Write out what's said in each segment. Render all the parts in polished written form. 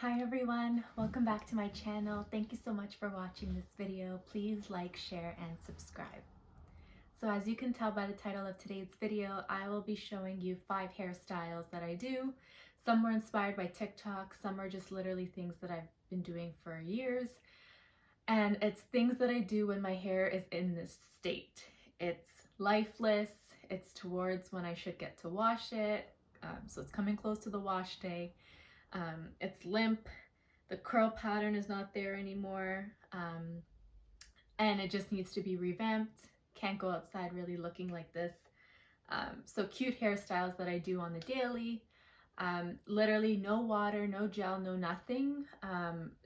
Hi everyone, welcome back to my channel. Thank you so much for watching this video. Please like, share, and subscribe. So as you can tell by the title of today's video, I will be showing you 5 hairstyles that I do. Some were inspired by TikTok, some are just literally things that I've been doing for years. And it's things that I do when my hair is in this state. It's lifeless, it's towards when I should get to wash it, so it's coming close to the wash day. It's limp, the curl pattern is not there anymore, and it just needs to be revamped. Can't go outside really looking like this. So cute hairstyles that I do on the daily. Literally no water, no gel, no nothing.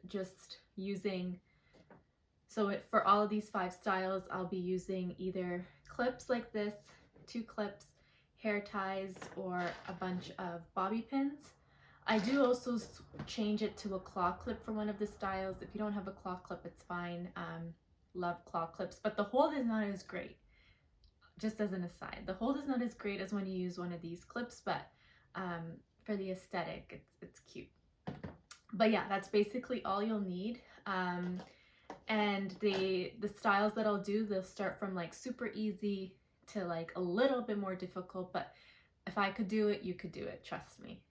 Just using, for all of these 5 styles, I'll be using either clips like this, 2 clips, hair ties, or a bunch of bobby pins. I do also change it to a claw clip for one of the styles. If you don't have a claw clip, it's fine. Love claw clips, but the hold is not as great. Just as an aside, the hold is not as great as when you use one of these clips, but for the aesthetic, it's cute. But yeah, that's basically all you'll need. And the styles that I'll do, they'll start from like super easy to like a little bit more difficult, but if I could do it, you could do it, trust me.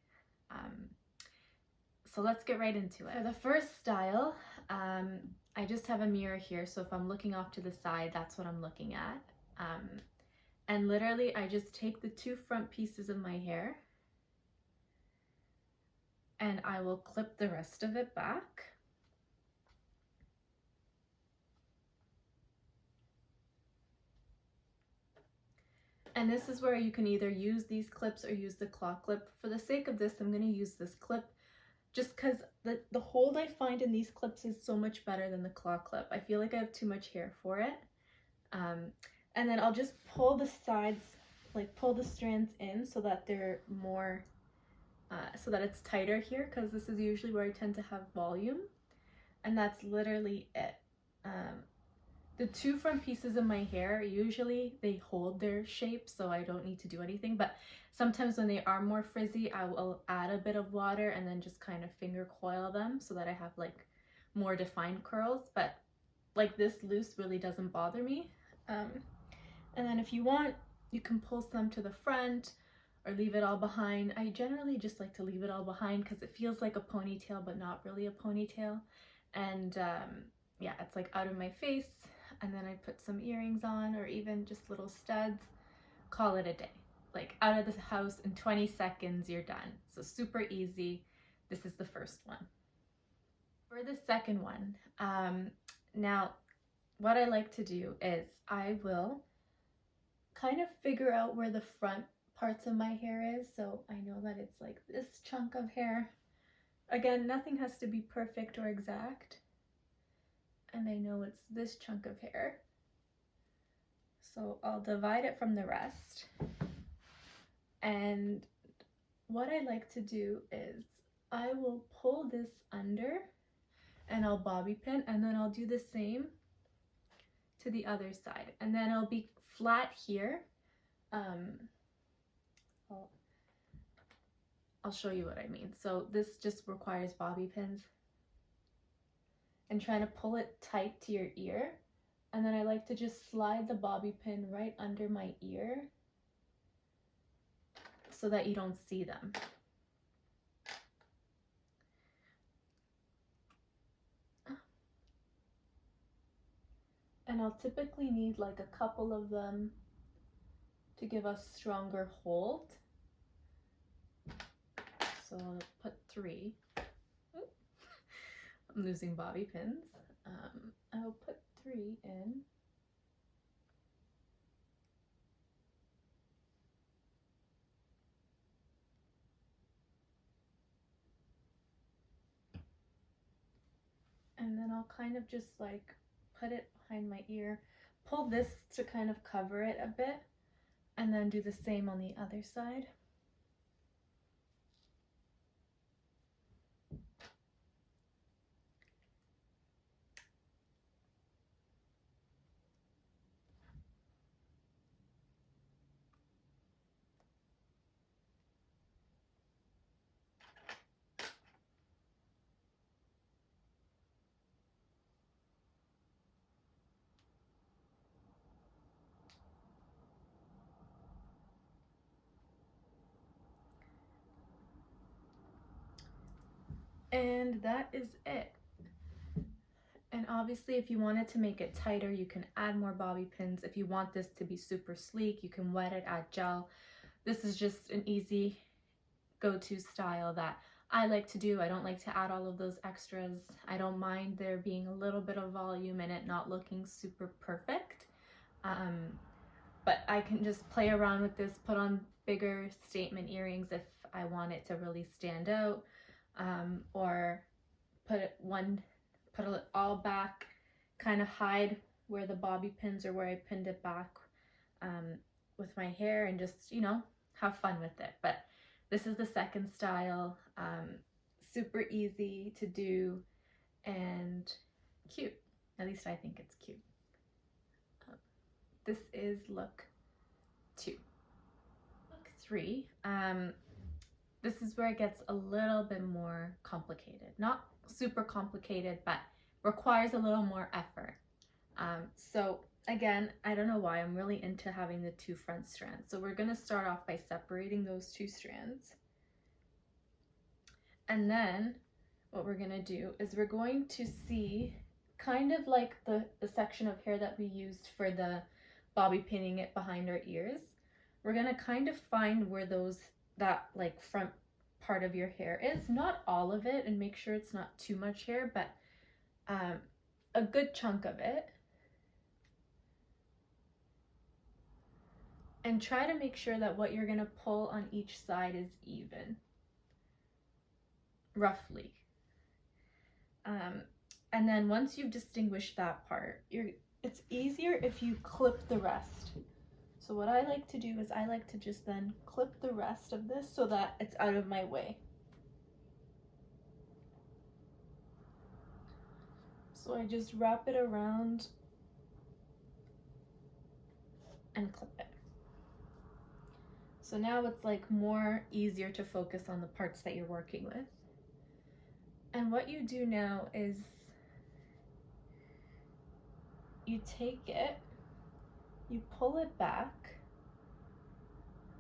So let's get right into it. For the first style, I just have a mirror here, so if I'm looking off to the side, that's what I'm looking at. And literally I just take the 2 front pieces of my hair and I will clip the rest of it back. And this is where you can either use these clips or use the claw clip. For the sake of this, I'm going to use this clip just because the hold I find in these clips is so much better than the claw clip. I feel like I have too much hair for it. And then I'll just pull the sides, like pull the strands in so that they're more, so that it's tighter here, because this is usually where I tend to have volume. And that's literally it. The 2 front pieces of my hair, usually they hold their shape, so I don't need to do anything, but sometimes when they are more frizzy, I will add a bit of water and then just kind of finger coil them so that I have like more defined curls. But like this loose really doesn't bother me. And then if you want, you can pull some to the front or leave it all behind. I generally just like to leave it all behind because it feels like a ponytail but not really a ponytail. And yeah, it's like out of my face. And then I put some earrings on, or even just little studs. Call it a day. Like out of the house in 20 seconds, you're done. So super easy. This is the first one. For the second one, now what I like to do is I will kind of figure out where the front parts of my hair is. So I know that it's like this chunk of hair. Again, nothing has to be perfect or exact. And I know it's this chunk of hair. So I'll divide it from the rest. And what I like to do is I will pull this under and I'll bobby pin, and then I'll do the same to the other side. And then I'll be flat here. I'll show you what I mean. So this just requires bobby pins. And trying to pull it tight to your ear. And then I like to just slide the bobby pin right under my ear so that you don't see them. And I'll typically need like a couple of them to give a stronger hold. So I'll put 3. I'm losing bobby pins. I'll put 3 in. And then I'll kind of just like put it behind my ear, pull this to kind of cover it a bit, and then do the same on the other side. And that is it. And obviously if you wanted to make it tighter, you can add more bobby pins. If you want this to be super sleek, you can wet it, add gel. This is just an easy go-to style that I like to do. I don't like to add all of those extras. I don't mind there being a little bit of volume and it not looking super perfect. But I can just play around with this, put on bigger statement earrings if I want it to really stand out, or put it all back, kind of hide where the bobby pins or where I pinned it back with my hair, and just, you know, have fun with it. But this is the second style, super easy to do and cute. At least I think it's cute. This is look 2. Look 3, this is where it gets a little bit more complicated. Not super complicated, but requires a little more effort. So again, I don't know why I'm really into having the 2 front strands. So we're going to start off by separating those 2 strands. And then what we're going to do is we're going to see kind of like the section of hair that we used for the bobby pinning it behind our ears. We're going to kind of find where that like front part of your hair is, not all of it, and make sure it's not too much hair, but a good chunk of it. And try to make sure that what you're going to pull on each side is even, roughly. And then once you've distinguished that part, it's easier if you clip the rest. So what I like to do is I like to just then clip the rest of this so that it's out of my way. So I just wrap it around and clip it. So now it's like more easier to focus on the parts that you're working with. And what you do now is you take it, you pull it back.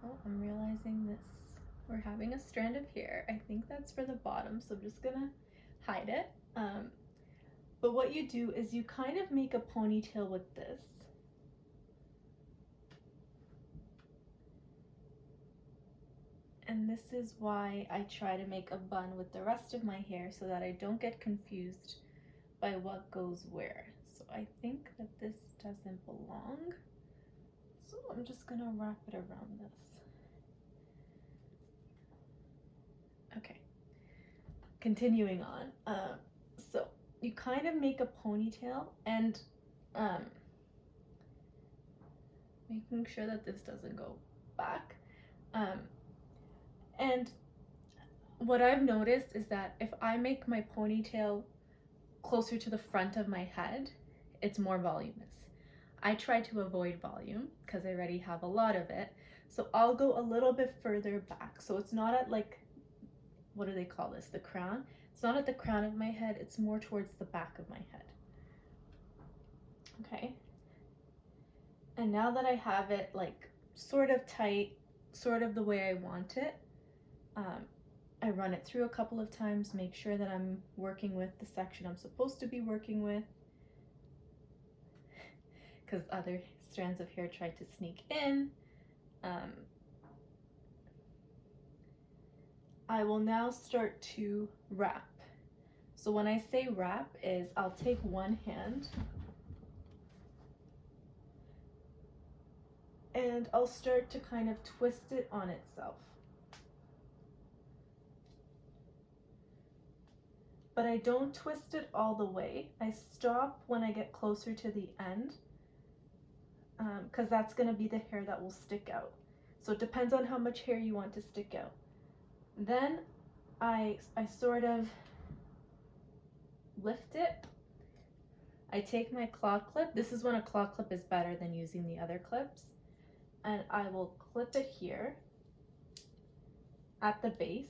Oh, I'm realizing this. We're having a strand of hair. I think that's for the bottom, so I'm just gonna hide it. But what you do is you kind of make a ponytail with this. And this is why I try to make a bun with the rest of my hair so that I don't get confused by what goes where. So I think that this doesn't belong. So I'm just gonna wrap it around this. Okay, continuing on. So you kind of make a ponytail and making sure that this doesn't go back. And what I've noticed is that if I make my ponytail closer to the front of my head, it's more voluminous. I try to avoid volume because I already have a lot of it. So I'll go a little bit further back. So it's not at like, what do they call this? The crown. It's not at the crown of my head. It's more towards the back of my head. Okay. And now that I have it like sort of tight, sort of the way I want it, I run it through a couple of times, make sure that I'm working with the section I'm supposed to be working with, because other strands of hair tried to sneak in. I will now start to wrap. So when I say wrap is I'll take one hand and I'll start to kind of twist it on itself. But I don't twist it all the way. I stop when I get closer to the end, because that's going to be the hair that will stick out. So it depends on how much hair you want to stick out. Then I sort of lift it. I take my claw clip. This is when a claw clip is better than using the other clips. And I will clip it here at the base.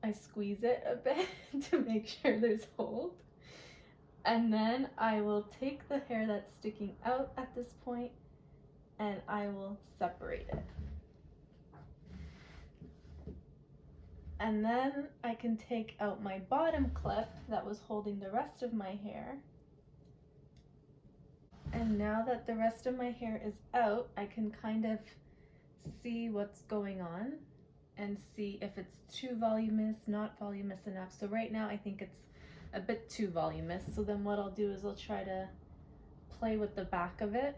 I squeeze it a bit to make sure there's hold. And then I will take the hair that's sticking out at this point and I will separate it. And then I can take out my bottom clip that was holding the rest of my hair. And now that the rest of my hair is out, I can kind of see what's going on and see if it's too voluminous, not voluminous enough. So right now I think it's a bit too voluminous. So then what I'll do is I'll try to play with the back of it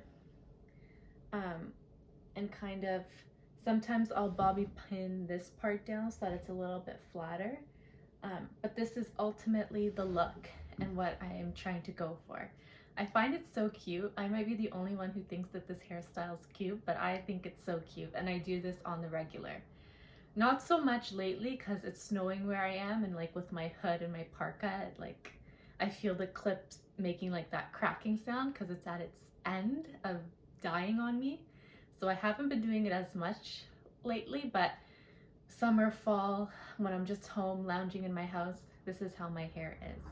and kind of, sometimes I'll bobby pin this part down so that it's a little bit flatter. But this is ultimately the look and what I am trying to go for. I find it so cute. I might be the only one who thinks that this hairstyle is cute, but I think it's so cute and I do this on the regular. Not so much lately because it's snowing where I am, and like with my hood and my parka, like I feel the clips making like that cracking sound because it's at its end of dying on me. So I haven't been doing it as much lately, but summer, fall, when I'm just home lounging in my house, this is how my hair is.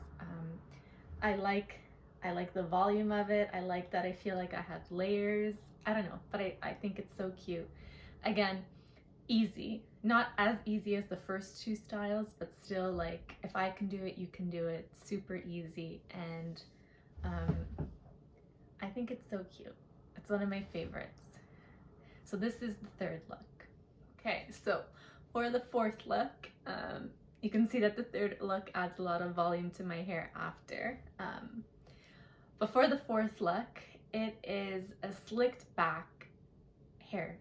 I like the volume of it. I like that I feel like I have layers. I don't know, but I think it's so cute. Again, easy. Not as easy as the first two styles, but still, like, if I can do it, you can do it. Super easy, and I think it's so cute. It's one of my favorites. So this is the third look. Okay, so for the fourth look, you can see that the third look adds a lot of volume to my hair after. But for the fourth look, it is a slicked back hair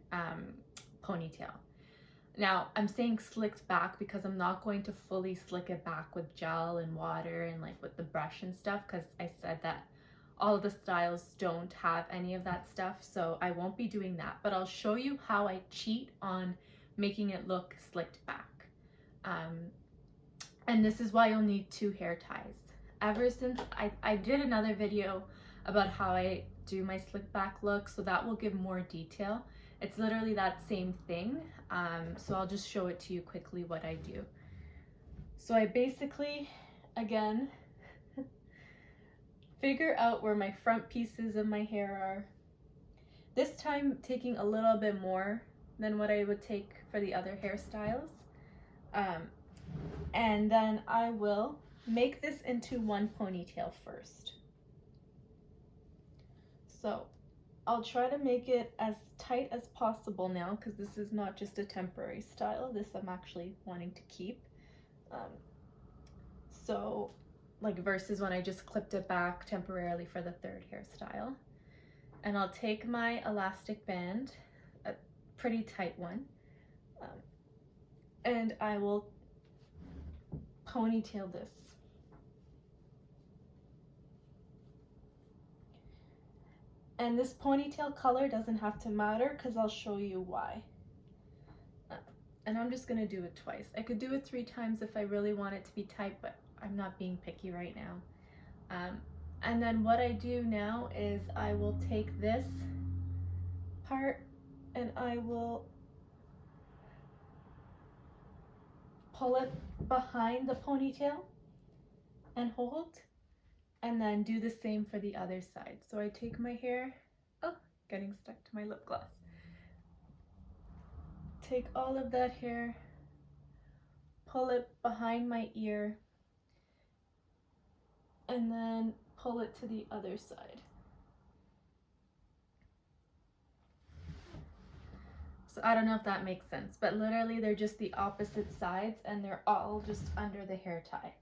ponytail. Now, I'm saying slicked back because I'm not going to fully slick it back with gel and water and like with the brush and stuff, because I said that all of the styles don't have any of that stuff, so I won't be doing that. But I'll show you how I cheat on making it look slicked back. And this is why you'll need two hair ties. Ever since I did another video about how I do my slick back look, so that will give more detail. It's literally that same thing, so I'll just show it to you quickly what I do. So I basically, again, figure out where my front pieces of my hair are. This time taking a little bit more than what I would take for the other hairstyles. And then I will make this into one ponytail first. So I'll try to make it as tight as possible now, because this is not just a temporary style. This I'm actually wanting to keep. So like versus when I just clipped it back temporarily for the third hairstyle. And I'll take my elastic band, a pretty tight one, and I will ponytail this. And this ponytail color doesn't have to matter because I'll show you why. And I'm just gonna do it twice. I could do it 3 times if I really want it to be tight, but I'm not being picky right now. And then what I do now is I will take this part and I will pull it behind the ponytail and hold, and then do the same for the other side. So I take my hair, oh, getting stuck to my lip gloss. Take all of that hair, pull it behind my ear, and then pull it to the other side. So I don't know if that makes sense, but literally they're just the opposite sides and they're all just under the hair tie.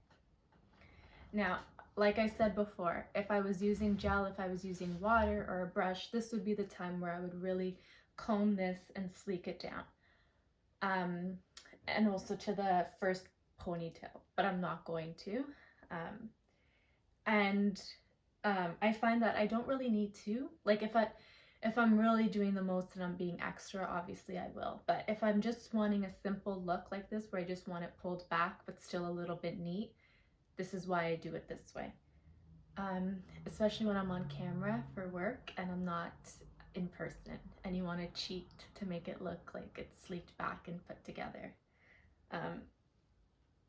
Now, like I said before, if I was using gel, if I was using water or a brush, this would be the time where I would really comb this and sleek it down. And also to the first ponytail, but I'm not going to. I find that I don't really need to. Like if I'm really doing the most and I'm being extra, obviously I will. But if I'm just wanting a simple look like this, where I just want it pulled back but still a little bit neat, this is why I do it this way. Especially when I'm on camera for work and I'm not in person and you want to cheat to make it look like it's sleeked back and put together.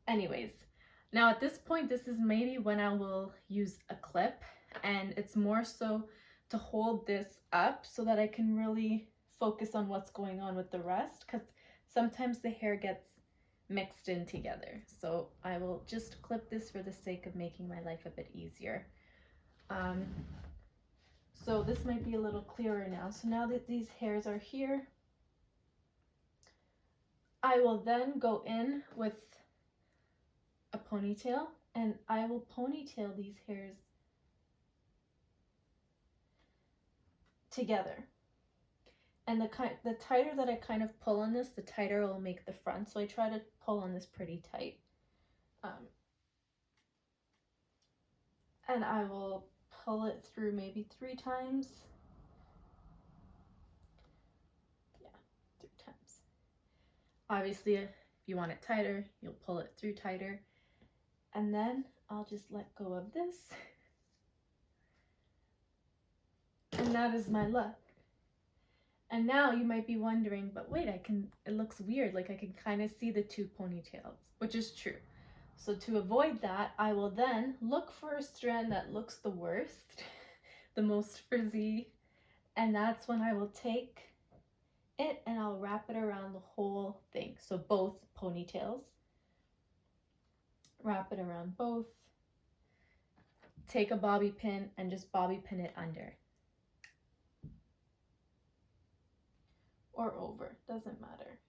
Anyways, now at this point, this is maybe when I will use a clip, and it's more so to hold this up so that I can really focus on what's going on with the rest, because sometimes the hair gets mixed in together. So I will just clip this for the sake of making my life a bit easier. So this might be a little clearer now. So now that these hairs are here, I will then go in with a ponytail, and I will ponytail these hairs together. And the tighter that I kind of pull on this, the tighter it will make the front. So I try to pull on this pretty tight. And I will pull it through maybe 3 times. Yeah, 3 times. Obviously, if you want it tighter, you'll pull it through tighter. And then I'll just let go of this. And that is my look. And now you might be wondering, but wait, it looks weird. Like I can kind of see the 2 ponytails, which is true. So to avoid that, I will then look for a strand that looks the worst, the most frizzy, and that's when I will take it and I'll wrap it around the whole thing. So both ponytails, wrap it around both, take a bobby pin and just bobby pin it under. Or over, doesn't matter.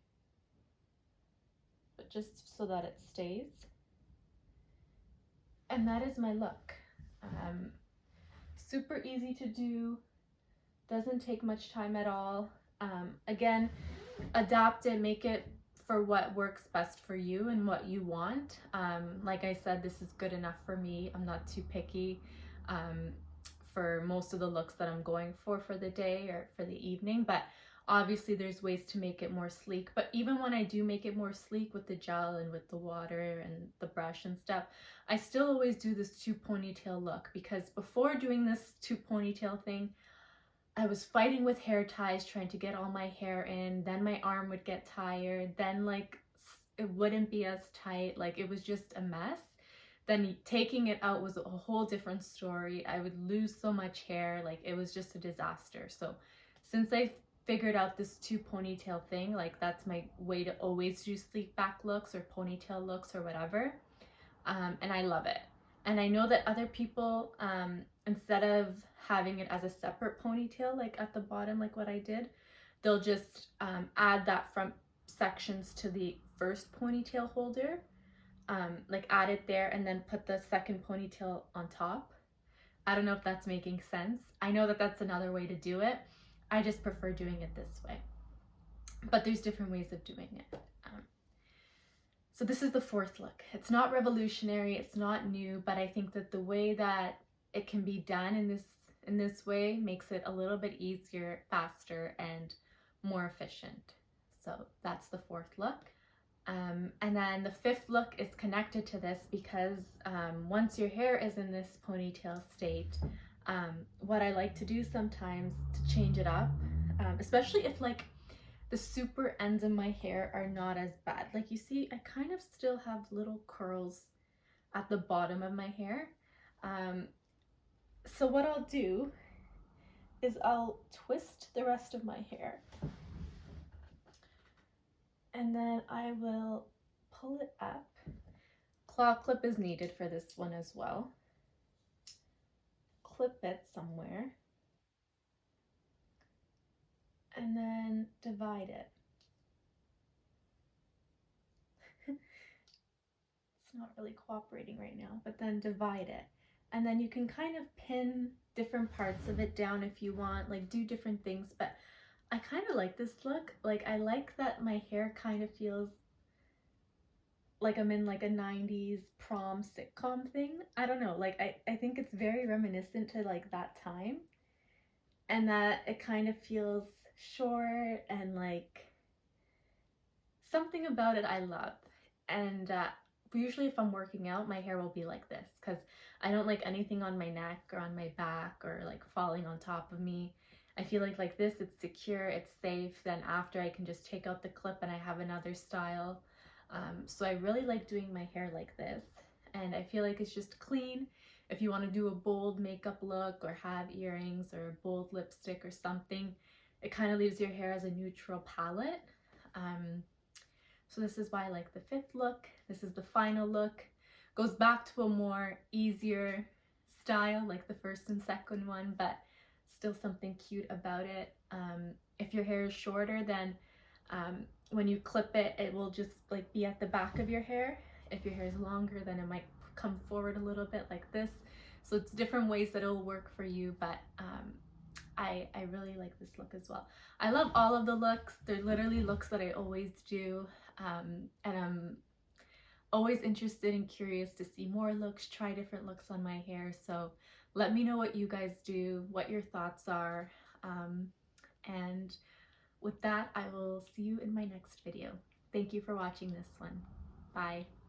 But just so that it stays. And that is my look. Super easy to do, doesn't take much time at all. Again, adapt it, make it for what works best for you and what you want. Like I said, this is good enough for me. I'm not too picky for most of the looks that I'm going for the day or for the evening, but obviously there's ways to make it more sleek. But even when I do make it more sleek with the gel and with the water and the brush and stuff, I still always do this 2 ponytail look, because before doing this 2 ponytail thing, I was fighting with hair ties, trying to get all my hair in. Then my arm would get tired. Then like it wouldn't be as tight. Like it was just a mess. Then taking it out was a whole different story. I would lose so much hair. Like it was just a disaster. So since I figured out this 2 ponytail thing, like that's my way to always do sleek back looks or ponytail looks or whatever. And I love it. And I know that other people, instead of having it as a separate ponytail, like at the bottom, like what I did, they'll just add that front sections to the first ponytail holder, like add it there and then put the second ponytail on top. I don't know if that's making sense. I know that that's another way to do it. I just prefer doing it this way. But there's different ways of doing it. So this is the 4th look. It's not revolutionary, it's not new, but I think that the way that it can be done in this way makes it a little bit easier, faster, and more efficient. So that's the 4th look. And then the 5th look is connected to this because once your hair is in this ponytail state, what I like to do sometimes to change it up, especially if like the super ends of my hair are not as bad. Like you see, I kind of still have little curls at the bottom of my hair. So what I'll do is I'll twist the rest of my hair. And then I will pull it up. Claw clip is needed for this one as well. Clip it somewhere. And then divide it. It's not really cooperating right now, but then divide it. And then you can kind of pin different parts of it down if you want, like do different things, but I kind of like this look. Like I like that my hair kind of feels like I'm in like a 90s prom sitcom thing. I don't know, like I think it's very reminiscent to like that time, and that it kind of feels short and like something about it I love. And usually if I'm working out, my hair will be like this because I don't like anything on my neck or on my back or like falling on top of me. I feel like this, it's secure, it's safe. Then after I can just take out the clip and I have another style. So I really like doing my hair like this, and I feel like it's just clean. If you want to do a bold makeup look or have earrings or a bold lipstick or something, it kind of leaves your hair as a neutral palette. So this is why I like the 5th look. This is the final look. Goes back to a more easier style like the 1st and 2nd one, but still something cute about it. If your hair is shorter, then when you clip it, it will just like be at the back of your hair. If your hair is longer, then it might come forward a little bit like this. So it's different ways that it'll work for you, but I really like this look as well. I love all of the looks. They're literally looks that I always do, and I'm always interested and curious to see more looks, try different looks on my hair. So let me know what you guys do, what your thoughts are, and with that, I will see you in my next video. Thank you for watching this one. Bye.